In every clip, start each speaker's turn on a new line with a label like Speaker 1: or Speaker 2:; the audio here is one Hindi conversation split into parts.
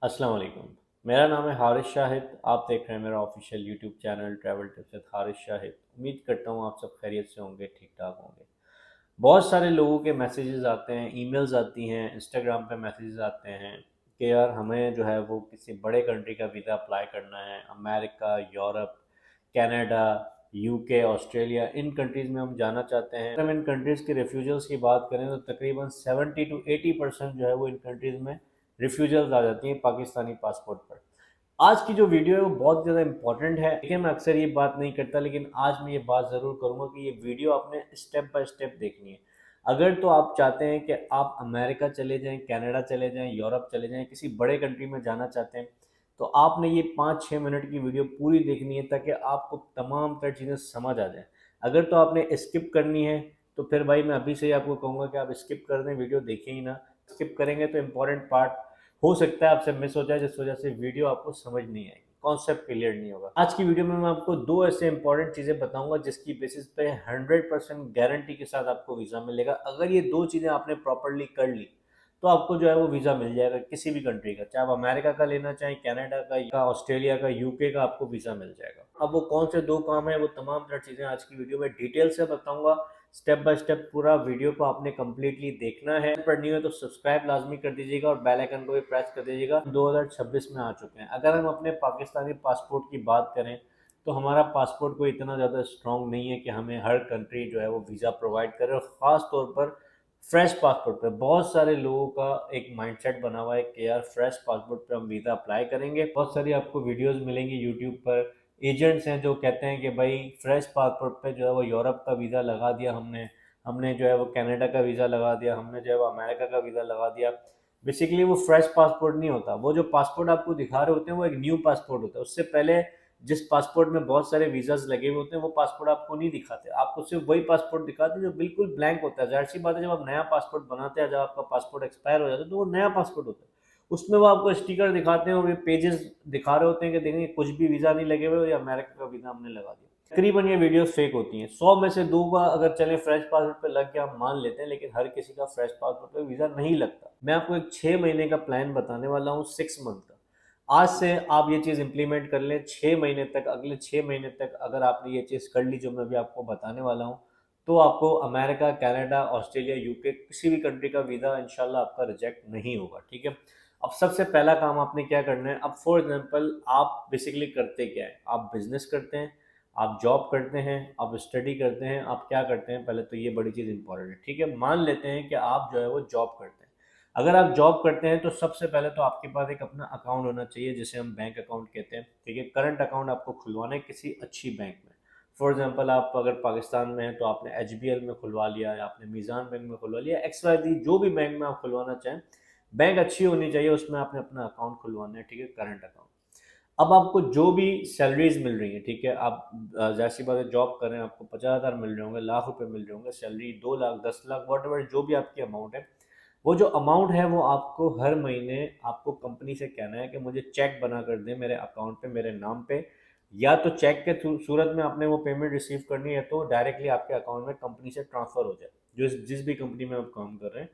Speaker 1: अस्सलाम वालेकुम। मेरा नाम है हारिस शाहिद। आप देख रहे हैं मेरा official YouTube channel travel tips with Haris Shahid. उम्मीद करता हूँ आप सब खैरियत से होंगे, ठीक ठाक होंगे। बहुत सारे लोगों के मैसेजेस आते हैं, ईमेल्स आती हैं, इंस्टाग्राम पे मैसेजेस आते हैं कि यार हमें जो है वो किसी बड़े कंट्री का वीज़ा अप्लाई करना है। America, Europe, Canada, UK, Australia, इन कंट्रीज़ में हम जाना चाहते हैं। अगर हम इन कंट्रीज़ के रिफ्यूजल्स की बात करें तो तकरीबन 70 to 80% जो है वो इन कंट्रीज़ में रिफ्यूजल्स आ जाती हैं पाकिस्तानी पासपोर्ट पर। आज की जो वीडियो है वो बहुत ज़्यादा इंपॉर्टेंट है। देखिए, मैं अक्सर ये बात नहीं करता, लेकिन आज मैं ये बात ज़रूर करूँगा कि ये वीडियो आपने स्टेप बाय स्टेप देखनी है। अगर तो आप चाहते हैं कि आप अमेरिका चले जाएँ, कनाडा चले जाएँ, यूरोप चले जाएँ, किसी बड़े कंट्री में जाना चाहते हैं, तो आपने ये 5-6 मिनट की वीडियो पूरी देखनी है ताकि आपको तमाम तरह चीज़ें समझ आ जाएँ। अगर तो आपने स्किप करनी है, तो फिर भाई मैं अभी से ही आपको कहूँगा कि आप स्किप कर दें, वीडियो देखें ही ना। स्किप करेंगे तो इम्पोर्टेंट पार्ट हो सकता है आपसे मिस हो जाए, जिस वजह से वीडियो आपको समझ नहीं आएगी, कॉन्सेप्ट क्लियर नहीं होगा। आज की वीडियो में मैं आपको 2 ऐसे इंपॉर्टेंट चीज़ें बताऊँगा जिसकी बेसिस पे 100% गारंटी के साथ आपको वीज़ा मिलेगा। अगर ये 2 चीज़ें आपने प्रॉपर्ली कर ली, तो आपको जो है वो वीज़ा मिल जाएगा किसी भी कंट्री का। चाहे आप अमेरिका का लेना चाहें, कनाडा का या ऑस्ट्रेलिया का, यूके का, आपको वीज़ा मिल जाएगा। अब वो कौन से 2 काम हैं, वो तमाम तरह चीज़ें आज की वीडियो में डिटेल से बताऊँगा। स्टेप बाय स्टेप पूरा वीडियो को आपने कंप्लीटली देखना है। पर नहीं है तो सब्सक्राइब लाजमी कर दीजिएगा और बेल आइकन को भी प्रेस कर दीजिएगा। 2026 में आ चुके हैं। अगर हम अपने पाकिस्तानी पासपोर्ट की बात करें, तो हमारा पासपोर्ट कोई इतना ज़्यादा स्ट्रॉन्ग नहीं है कि हमें हर कंट्री जो है वो वीज़ा प्रोवाइड करे। और ख़ास तौर पर फ्रेश पासपोर्ट पे बहुत सारे लोगों का एक माइंडसेट बना हुआ है कि यार फ्रेश पासपोर्ट पे हम वीज़ा अप्लाई करेंगे। बहुत सारी आपको वीडियोस मिलेंगी यूट्यूब पर। एजेंट्स हैं जो कहते हैं कि भाई फ्रेश पासपोर्ट पे जो है वो यूरोप का वीज़ा लगा दिया हमने, हमने जो है वो कनाडा का वीज़ा लगा दिया, हमने जो है वो अमेरिका का वीज़ा लगा दिया। बेसिकली वो फ्रेश पासपोर्ट नहीं होता। वो जो पासपोर्ट आपको दिखा रहे होते हैं वो एक न्यू पासपोर्ट होता है। उससे पहले जिस पासपोर्ट में बहुत सारे वीज़ास लगे हुए होते हैं वो पासपोर्ट आपको नहीं दिखाते। आपको सिर्फ वही पासपोर्ट दिखाते हैं जो बिल्कुल ब्लैंक होता है। ज़ाहिर सी बात है, जब आप नया पासपोर्ट बनाते हैं, जब आपका पासपोर्ट एक्सपायर हो जाता है, तो वो नया पासपोर्ट होता है। उसमें वो आपको स्टिकर दिखाते हैं और ये पेजेस दिखा रहे होते हैं कि देखेंगे कुछ भी वीज़ा नहीं लगे हुए, या अमेरिका का वीज़ा हमने लगा दिया। तकरीबन ये वीडियोस फेक होती हैं। 100 में से 2 का अगर चले फ्रेश पासपोर्ट पे लग गया, हम मान लेते हैं, लेकिन हर किसी का फ्रेश पासपोर्ट पे वीज़ा नहीं लगता। मैं आपको एक 6 महीने का प्लान बताने वाला हूँ, 6 मंथ का। आज से आप ये चीज़ इम्प्लीमेंट कर लें। 6 महीने तक, अगले 6 महीने तक अगर आपने ये चीज़ कर ली जो मैं अभी आपको बताने वाला हूँ, तो आपको अमेरिका, कनाडा, ऑस्ट्रेलिया, यूके किसी भी कंट्री का वीज़ा इंशाल्लाह आपका रिजेक्ट नहीं होगा, ठीक है? अब सबसे पहला काम आपने क्या करना है, अब फॉर एग्जांपल आप बेसिकली करते क्या हैं? आप बिज़नेस करते हैं, आप जॉब करते हैं, आप स्टडी करते हैं, आप क्या करते हैं? पहले तो ये बड़ी चीज़ इंपॉर्टेंट है, ठीक है? मान लेते हैं कि आप जो है वो जॉब करते हैं। अगर आप जॉब करते हैं तो सबसे पहले तो आपके पास एक अपना अकाउंट होना चाहिए जिसे हम बैंक अकाउंट कहते हैं, ठीक है? करंट अकाउंट आपको खुलवाना है किसी अच्छी बैंक में। फॉर एग्जांपल आप अगर पाकिस्तान में हैं तो आपने एचबीएल में खुलवा लिया, या आपने मीज़ान बैंक में खुलवा लिया, XYZ जो भी बैंक में आप खुलवाना चाहें, बैंक अच्छी होनी चाहिए, उसमें आपने अपना अकाउंट खुलवाना है, ठीक है? Current account. अब आपको जो भी सैलरीज मिल रही है, ठीक है, आप जाहिर सी बात है जॉब कर रहे हैं, आपको 50,000 मिल रहे होंगे, लाख रुपए मिल रहे होंगे salary, 2 lakh, 10 lakh, what ever जो भी आपकी अमाउंट है, वो जो अमाउंट है वो आपको हर महीने आपको कंपनी से कहना है कि मुझे चेक बना कर दें मेरे अकाउंट पे, मेरे नाम पे। या तो चेक के सूरत में आपने वो पेमेंट रिसीव करनी है, तो डायरेक्टली आपके अकाउंट में कंपनी से ट्रांसफ़र हो जाए, जो जिस भी कंपनी में आप काम कर रहे हैं।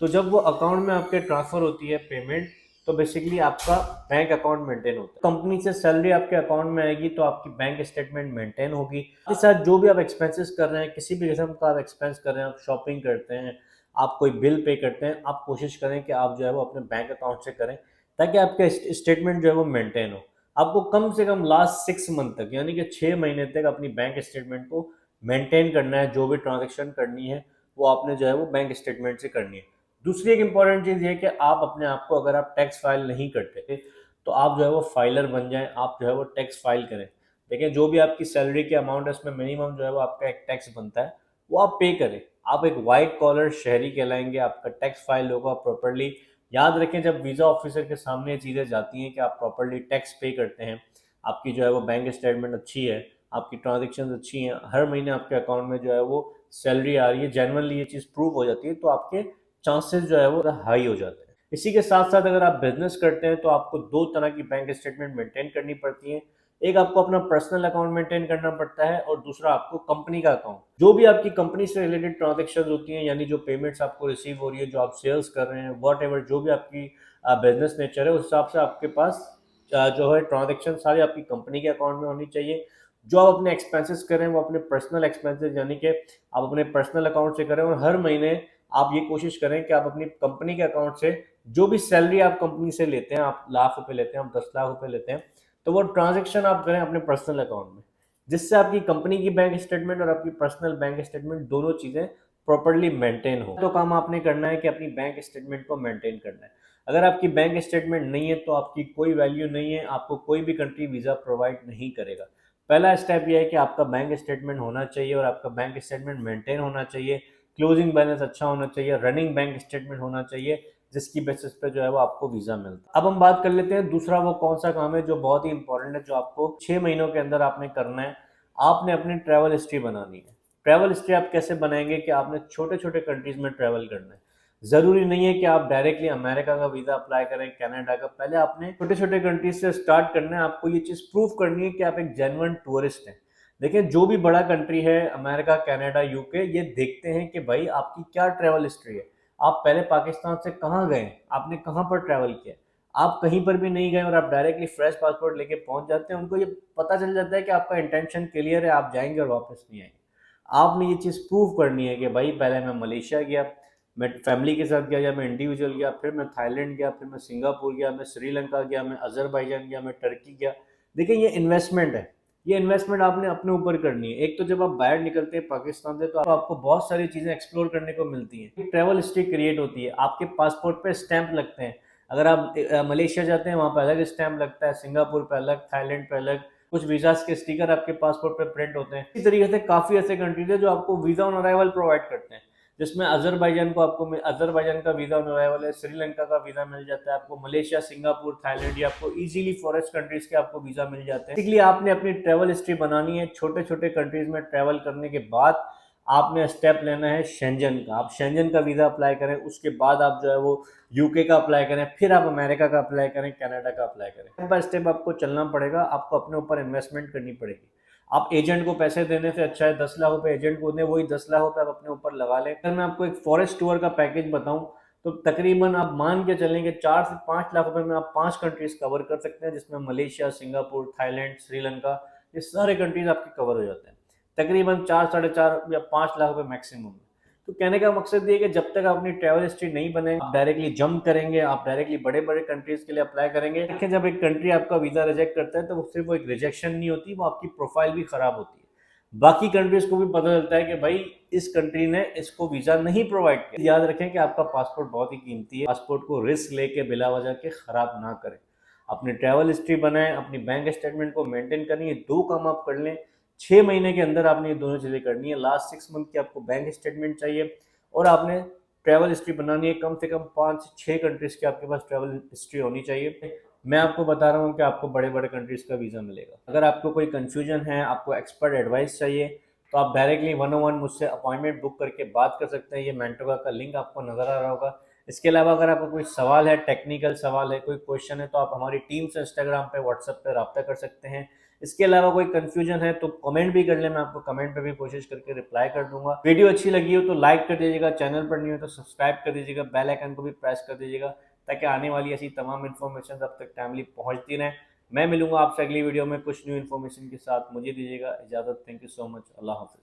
Speaker 1: तो जब वो अकाउंट में आपके ट्रांसफ़र होती है पेमेंट, तो बेसिकली आपका बैंक अकाउंट मेंटेन होता है। कंपनी से सैलरी आपके अकाउंट में आएगी तो आपकी बैंक स्टेटमेंट मेंटेन होगी। इसके साथ जो भी आप एक्सपेंसेस कर रहे हैं, किसी भी किस्म का आप एक्सपेंस कर रहे हैं, आप शॉपिंग करते हैं, आप कोई बिल पे करते हैं, आप कोशिश करें कि आप जो है वो अपने बैंक अकाउंट से करें, ताकि आपका स्टेटमेंट जो है वो मेंटेन हो। आपको कम से कम लास्ट 6 मंथ तक, यानी कि 6 महीने तक अपनी बैंक स्टेटमेंट को मेंटेन करना है। जो भी ट्रांजेक्शन करनी है वो आपने जो है वो बैंक स्टेटमेंट से करनी है। दूसरी एक इम्पॉर्टेंट चीज़ ये है कि आप अपने आप को, अगर आप टैक्स फाइल नहीं करते थे, तो आप जो है वो फाइलर बन जाएँ, आप जो है वो टैक्स फाइल करें। देखिए, जो भी आपकी सैलरी की अमाउंट है उसमें मिनिमम जो है वो आपका एक टैक्स बनता है, वो आप पे करें। आप एक व्हाइट कॉलर शहरी कहलाएँगे, आपका टैक्स फाइल होगा प्रॉपर्ली। याद रखें, जब वीज़ा ऑफिसर के सामने ये चीज़ें जाती हैं कि आप प्रॉपर्ली टैक्स पे करते हैं, आपकी जो है वो बैंक स्टेटमेंट अच्छी है, आपकी ट्रांज़ैक्शंस अच्छी हैं, हर महीने आपके अकाउंट में जो है वो सैलरी आ रही है, जेन्युइनली ये चीज़ प्रूव हो जाती है, तो आपके चांसेस जो है वो हाई हो जाते हैं। इसी के साथ-साथ अगर आप बिज़नेस करते हैं तो आपको 2 तरह की बैंक स्टेटमेंट मेंटेन करनी पड़ती हैं। एक आपको अपना पर्सनल अकाउंट मेंटेन करना पड़ता है और दूसरा आपको कंपनी का अकाउंट। जो भी आपकी कंपनी से रिलेटेड ट्रांज़ैक्शंस होती हैं, यानी जो पेमेंट्स आपको रिसीव हो रही है, जो आप सेल्स कर रहे हैं, व्हाटएवर जो भी आपकी बिजनेस नेचर है उस हिसाब से आपके पास जो है ट्रांजैक्शन सारी आपकी कंपनी के अकाउंट में होनी चाहिए। जो आप अपने एक्सपेंसेस करें वो अपने पर्सनल एक्सपेंसेस यानी कि आप अपने पर्सनल अकाउंट से करें, और हर महीने आप ये कोशिश करें कि आप अपनी कंपनी के अकाउंट से जो भी सैलरी आप कंपनी से लेते हैं, आप लाख रुपए लेते हैं, आप 10 लाख रुपए लेते हैं, तो वो ट्रांजेक्शन आप करें अपने पर्सनल अकाउंट में, जिससे आपकी कंपनी की बैंक स्टेटमेंट और आपकी पर्सनल बैंक स्टेटमेंट दोनों चीज़ें प्रॉपर्ली मेंटेन हो। तो काम आपने करना है कि अपनी बैंक स्टेटमेंट को मेंटेन करना है। अगर आपकी बैंक स्टेटमेंट नहीं है तो आपकी कोई वैल्यू नहीं है, आपको कोई भी कंट्री वीज़ा प्रोवाइड नहीं करेगा। पहला स्टेप ये है कि आपका बैंक स्टेटमेंट होना चाहिए और आपका बैंक स्टेटमेंट मेंटेन होना चाहिए, क्लोजिंग बैलेंस अच्छा होना चाहिए, रनिंग बैंक स्टेटमेंट होना चाहिए, जिसकी बेसिस पे जो है वो आपको वीज़ा मिलता है। अब हम बात कर लेते हैं दूसरा वो कौन सा काम है जो बहुत ही इंपॉर्टेंट है, जो आपको 6 महीनों के अंदर आपने करना है। आपने अपनी ट्रैवल हिस्ट्री बनानी है। ट्रैवल हिस्ट्री आप कैसे बनाएंगे कि आपने छोटे छोटे कंट्रीज में ट्रैवल करना है। ज़रूरी नहीं है कि आप डायरेक्टली अमेरिका का वीज़ा अप्लाई करें, कनाडा का। पहले आपने छोटे छोटे कंट्रीज से स्टार्ट करना है। आपको ये चीज़ प्रूव करनी है कि आप एक जेन्युइन टूरिस्ट हैं। देखिए, जो भी बड़ा कंट्री है, अमेरिका, कनाडा, यूके, ये देखते हैं कि भाई आपकी क्या ट्रैवल हिस्ट्री है। आप पहले पाकिस्तान से कहाँ गए, आपने कहाँ पर ट्रैवल किया। आप कहीं पर भी नहीं गए और आप डायरेक्टली फ्रेश पासपोर्ट लेके पहुंच जाते हैं, उनको ये पता चल जाता है कि आपका इंटेंशन क्लियर है, आप जाएंगे और वापस नहीं आएंगे। आपने ये चीज़ प्रूव करनी है कि भाई पहले मैं मलेशिया गया, मैं फैमिली के साथ गया, या मैं इंडिविजुअल गया, फिर मैं थाईलैंड गया, फिर मैं सिंगापुर गया, मैं श्रीलंका गया, मैं अजरबैजान गया, मैं टर्की गया। देखिए, ये इन्वेस्टमेंट है। ये इन्वेस्टमेंट आपने अपने ऊपर करनी है। एक तो जब आप बाहर निकलते हैं पाकिस्तान से, तो आपको बहुत सारी चीज़ें एक्सप्लोर करने को मिलती हैं। एक ट्रैवल हिस्ट्री क्रिएट होती है, आपके पासपोर्ट पे स्टैंप लगते हैं। अगर आप मलेशिया जाते हैं, वहाँ पर अलग स्टैम्प लगता है, सिंगापुर पे अलग, थाईलैंड पे अलग, कुछ वीज़ास के स्टिकर आपके पासपोर्ट पे प्रिंट होते हैं। इसी तरीके से काफ़ी ऐसे कंट्रीज है जो आपको वीज़ा ऑन अराइवल प्रोवाइड करते हैं, जिसमें अजरबैजान को आपको अजरबैजान का वीज़ा ऑन अराइवल है, श्रीलंका का वीज़ा मिल जाता है आपको, मलेशिया, सिंगापुर, थाईलैंड, या आपको इजीली फॉरेस्ट कंट्रीज के आपको वीज़ा मिल जाते हैं। इसलिए आपने अपनी ट्रैवल हिस्ट्री बनानी है। छोटे छोटे कंट्रीज में ट्रैवल करने के बाद आपने स्टेप लेना है शेंजन का। आप शेंजन का वीज़ा अप्लाई करें, उसके बाद आप जो है वो यूके का अप्लाई करें, फिर आप अमेरिका का अप्लाई करें, कनाडा का अप्लाई करें। स्टेप बाय स्टेप आपको चलना पड़ेगा, आपको अपने ऊपर इन्वेस्टमेंट करनी पड़ेगी। आप एजेंट को पैसे देने से अच्छा है 10 लाख रुपए एजेंट को दें, वही 10 लाख रुपए आप अपने ऊपर लगा लें। अगर मैं आपको एक फॉरेस्ट टूर का पैकेज बताऊं तो तकरीबन आप मान के चलेंगे 4 से 5 लाख रुपए में आप 5 कंट्रीज कवर कर सकते हैं, जिसमें मलेशिया, सिंगापुर, थाईलैंड, श्रीलंका, ये सारे कंट्रीज आपके कवर हो जाते हैं तकरीबन 4, 4.5 या 5 लाख रुपए मैक्सिमम। तो कहने का मकसद ये है कि जब तक आप अपनी ट्रैवल हिस्ट्री नहीं बने, आप डायरेक्टली जंप करेंगे, आप डायरेक्टली बड़े बड़े कंट्रीज के लिए अप्लाई करेंगे। देखिए, जब एक कंट्री आपका वीज़ा रिजेक्ट करता है तो सिर्फ वो एक रिजेक्शन नहीं होती, वो आपकी प्रोफाइल भी खराब होती है। बाकी कंट्रीज को भी पता चलता है कि भाई इस कंट्री ने इसको वीज़ा नहीं प्रोवाइड किया। याद रखें कि आपका पासपोर्ट बहुत ही कीमती है। पासपोर्ट को रिस्क लेके बिला वजह के खराब ना करें। अपनी ट्रैवल हिस्ट्री बनाएं, अपनी बैंक स्टेटमेंट को मेंटेन करनी है। 2 काम आप कर लें, 6 महीने के अंदर आपने ये दोनों चीज़ें करनी है। लास्ट 6 मंथ की आपको बैंक स्टेटमेंट चाहिए और आपने ट्रैवल हिस्ट्री बनानी है। कम से कम 5 से 6 कंट्रीज की आपके पास ट्रैवल हिस्ट्री होनी चाहिए। मैं आपको बता रहा हूँ कि आपको बड़े बड़े कंट्रीज का वीज़ा मिलेगा। अगर आपको कोई कन्फ्यूजन है, आपको एक्सपर्ट एडवाइस चाहिए, तो आप डायरेक्टली 1-on-1 मुझसे अपॉइंटमेंट बुक करके बात कर सकते हैं। ये मेंटोगा का लिंक आपको नज़र आ रहा होगा। इसके अलावा अगर आपका कोई सवाल है, टेक्निकल सवाल है, कोई क्वेश्चन है, तो आप हमारी टीम से इंस्टाग्राम पे, व्हाट्सएप पे रब्ता कर सकते हैं। इसके अलावा कोई कंफ्यूजन है तो कमेंट भी कर ले, मैं आपको कमेंट पे भी कोशिश करके रिप्लाई कर दूंगा। वीडियो अच्छी लगी हो तो लाइक कर दीजिएगा, चैनल पर नहीं हो तो सब्सक्राइब कर दीजिएगा, बेल आइकन को भी प्रेस कर दीजिएगा, ताकि आने वाली ऐसी तमाम इन्फॉर्मेशन अब तक टाइमली पहुंचती रहें। मैं मिलूंगा आपसे अगली वीडियो में कुछ न्यू इन्फॉर्मेशन के साथ। मुझे दीजिएगा इजाज़त। Thank you so much. अल्लाह हाफिज़।